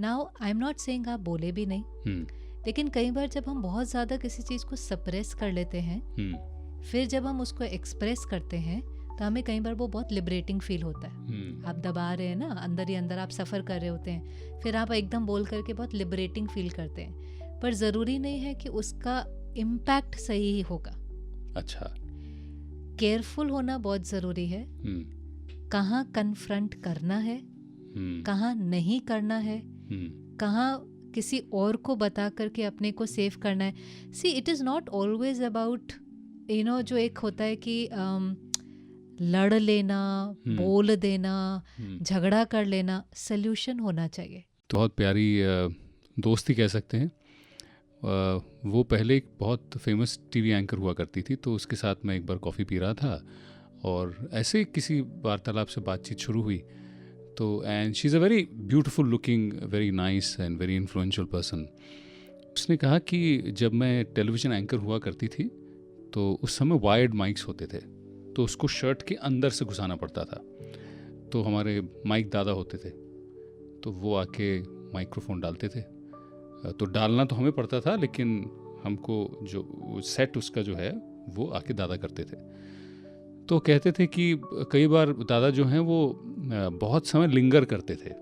Now I am not saying आप बोले भी नहीं, लेकिन कई बार जब हम बहुत ज़्यादा किसी चीज़ को सप्रेस कर लेते हैं, फिर जब हम उसको एक्सप्रेस करते हैं तो हमें कई बार वो बहुत लिबरेटिंग फील होता है। आप दबा रहे हैं ना, अंदर ही अंदर आप सफ़र कर रहे होते हैं, फिर आप एकदम बोल करके बहुत लिबरेटिंग फील करते हैं, पर ज़रूरी नहीं है कि उसका इम्पैक्ट सही ही होगा। अच्छा, केयरफुल होना बहुत ज़रूरी है। कहाँ कन्फ्रंट करना है, कहाँ नहीं करना है, कहाँ किसी और को बता करके अपने को सेव करना है। See it is not always about जो एक होता है कि लड़ लेना, बोल देना, झगड़ा कर लेना, सल्यूशन होना चाहिए। तो बहुत प्यारी दोस्ती कह सकते हैं। वो पहले एक बहुत फेमस टीवी एंकर हुआ करती थी, तो उसके साथ मैं एक बार कॉफ़ी पी रहा था और ऐसे किसी वार्तालाप से बातचीत शुरू हुई, तो and she is a very beautiful looking, very nice and very influential person. उसने कहा कि जब मैं टेलीविज़न एंकर हुआ करती थी तो उस समय वायर्ड माइक्स होते थे, तो उसको शर्ट के अंदर से घुसाना पड़ता था। तो हमारे माइक दादा होते थे, तो वो आके माइक्रोफोन डालते थे, तो डालना तो हमें पड़ता था, लेकिन हमको जो सेट उसका जो है वो आके दादा करते थे। तो कहते थे कि कई बार दादा जो हैं वो बहुत समय लिंगर करते थे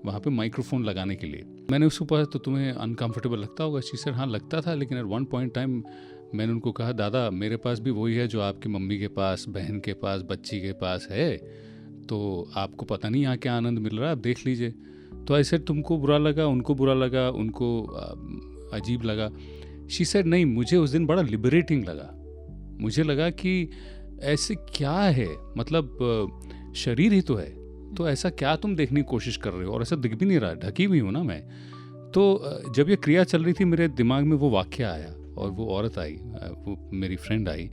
वहाँ पे माइक्रोफोन लगाने के लिए। मैंने उसको पूछा तो तुम्हें अनकंफर्टेबल लगता होगा? शी सेड हाँ लगता था, लेकिन एट वन पॉइंट टाइम मैंने उनको कहा दादा मेरे पास भी वही है जो आपकी मम्मी के पास, बहन के पास, बच्ची के पास है, तो आपको पता नहीं यहाँ क्या आनंद मिल रहा है, आप देख लीजिए। तो ऐसे तुमको बुरा लगा, उनको बुरा लगा, उनको अजीब लगा। शी सेड नहीं, मुझे उस दिन बड़ा लिबरेटिंग लगा। मुझे लगा कि ऐसे क्या है, मतलब शरीर ही तो है, तो ऐसा क्या तुम देखने की कोशिश कर रहे हो, और ऐसा दिख भी नहीं रहा, ढकी हुई हूँ ना मैं। तो जब ये क्रिया चल रही थी मेरे दिमाग में वो वाक्य आया और वो औरत आई, वो मेरी फ्रेंड आई,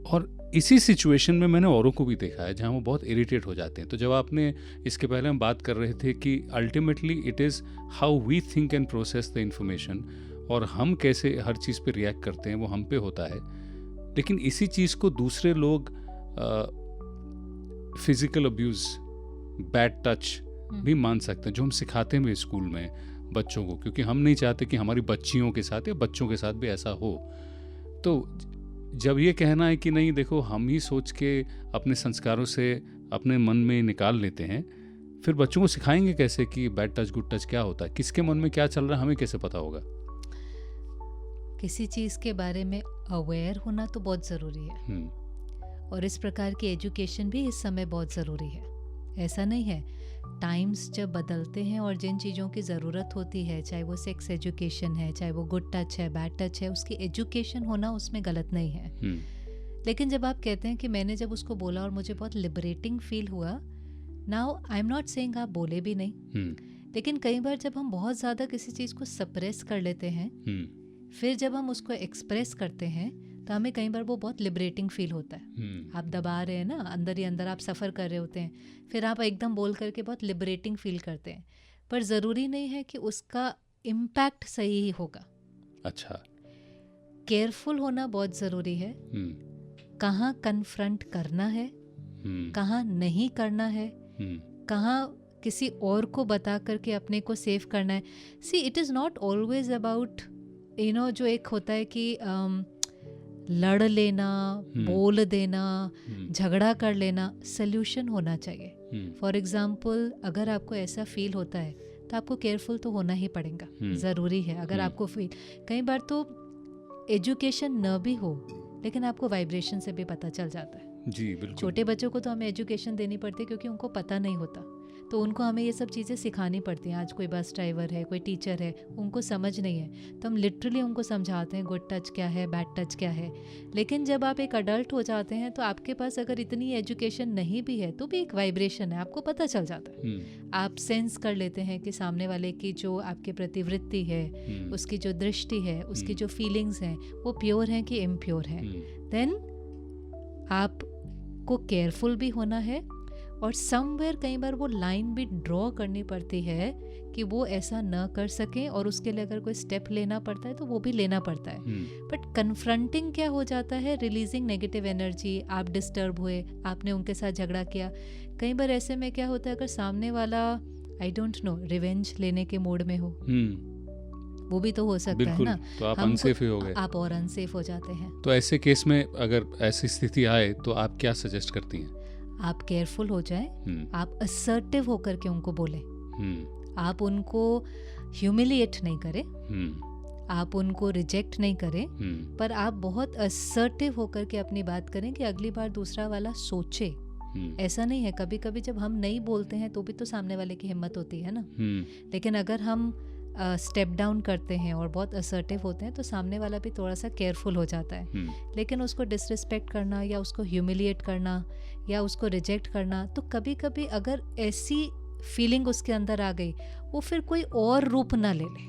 और इसी सिचुएशन में मैंने औरों को भी देखा है जहाँ वो बहुत इरिटेट हो जाते हैं। तो जब आपने इसके पहले हम बात कर रहे थे कि ultimately it is how we think and process the information, और हम कैसे हर चीज़ पे रिएक्ट करते हैं वो हम पे होता है। लेकिन इसी चीज़ को दूसरे लोग फिज़िकल अब्यूज़, बैड टच भी मान सकते हैं, जो हम सिखाते हैं स्कूल में बच्चों को, क्योंकि हम नहीं चाहते कि हमारी बच्चियों के साथ या बच्चों के साथ भी ऐसा हो। तो जब ये कहना है कि नहीं देखो हम ही सोच के अपने संस्कारों से अपने मन में निकाल लेते हैं, फिर बच्चों को सिखाएंगे कैसे कि बैड टच गुड टच क्या होता है, किसके मन में क्या चल रहा है हमें कैसे पता होगा? किसी चीज़ के बारे में अवेयर होना तो बहुत ज़रूरी है, और इस प्रकार की एजुकेशन भी इस समय बहुत ज़रूरी है। ऐसा नहीं है, टाइम्स जब बदलते हैं और जिन चीज़ों की ज़रूरत होती है, चाहे वो सेक्स एजुकेशन है, चाहे वो गुड टच है, बैड टच है, उसकी एजुकेशन होना उसमें गलत नहीं है। लेकिन जब आप कहते हैं कि मैंने जब उसको बोला और मुझे बहुत लिबरेटिंग फील हुआ, now I am not saying आप बोले भी नहीं, लेकिन कई बार जब हम बहुत ज़्यादा किसी चीज़ को सप्रेस कर लेते हैं, फिर जब हम उसको एक्सप्रेस करते हैं तो हमें कई बार वो बहुत लिबरेटिंग फील होता है। आप दबा रहे हैं ना, अंदर ही अंदर आप सफ़र कर रहे होते हैं, फिर आप एकदम बोल करके बहुत लिबरेटिंग फील करते हैं, पर ज़रूरी नहीं है कि उसका इम्पैक्ट सही ही होगा। अच्छा, केयरफुल होना बहुत ज़रूरी है। कहाँ कन्फ्रंट करना है, कहाँ नहीं करना है, कहाँ किसी और को बता करके अपने को सेव करना है। See it is not always about जो एक होता है कि लड़ लेना, बोल देना, झगड़ा कर लेना, सल्यूशन होना चाहिए। फॉर एग्जाम्पल अगर आपको ऐसा फील होता है तो आपको केयरफुल तो होना ही पड़ेगा, ज़रूरी है। अगर आपको फील, कई बार तो एजुकेशन न भी हो लेकिन आपको वाइब्रेशन से भी पता चल जाता है। जी बिल्कुल। छोटे बच्चों को तो हमें एजुकेशन देनी पड़ती है क्योंकि उनको पता नहीं होता, तो उनको हमें ये सब चीज़ें सिखानी पड़ती हैं। आज कोई बस ड्राइवर है, कोई टीचर है, उनको समझ नहीं है तो हम लिटरली उनको समझाते हैं गुड टच क्या है, बैड टच क्या है। लेकिन जब आप एक अडल्ट हो जाते हैं तो आपके पास अगर इतनी एजुकेशन नहीं भी है तो भी एक वाइब्रेशन है, आपको पता चल जाता है। आप सेंस कर लेते हैं कि सामने वाले की जो आपके प्रति वृत्ति है, उसकी जो दृष्टि है, उसकी जो फीलिंग्स हैं वो प्योर हैं कि इम्प्योर हैं। देन आपको केयरफुल भी होना है, और समवेयर कई बार वो लाइन भी ड्रॉ करनी पड़ती है कि वो ऐसा न कर सकें, और उसके लिए अगर कोई स्टेप लेना पड़ता है तो वो भी लेना पड़ता है। बट कन्फ्रंटिंग क्या हो जाता है, रिलीजिंग नेगेटिव एनर्जी। आप डिस्टर्ब हुए, आपने उनके साथ झगड़ा किया। कई बार ऐसे में क्या होता है, अगर सामने वाला आई डोंट नो रिवेंज लेने के मूड में हो, वो भी तो हो सकता है ना। तो आप अनसेफ ही हो गए, आप और अनसेफ हो जाते हैं। तो ऐसे केस में अगर ऐसी स्थिति आए तो आप क्या सजेस्ट करती हैं? आप केयरफुल हो जाएं, आप असर्टिव होकर के उनको बोलें, आप उनको ह्यूमिलिएट नहीं करें, आप उनको रिजेक्ट नहीं करें, पर आप बहुत असर्टिव होकर के अपनी बात करें कि अगली बार दूसरा वाला सोचे। ऐसा नहीं है, कभी कभी जब हम नहीं बोलते हैं तो भी तो सामने वाले की हिम्मत होती है ना, लेकिन अगर हम स्टेप डाउन करते हैं और बहुत असर्टिव होते हैं तो सामने वाला भी थोड़ा सा केयरफुल हो जाता है। लेकिन उसको डिसरिस्पेक्ट करना या उसको ह्यूमिलिएट करना या उसको रिजेक्ट करना, तो कभी कभी अगर ऐसी फीलिंग उसके अंदर आ गई वो फिर कोई और रूप ना ले ले,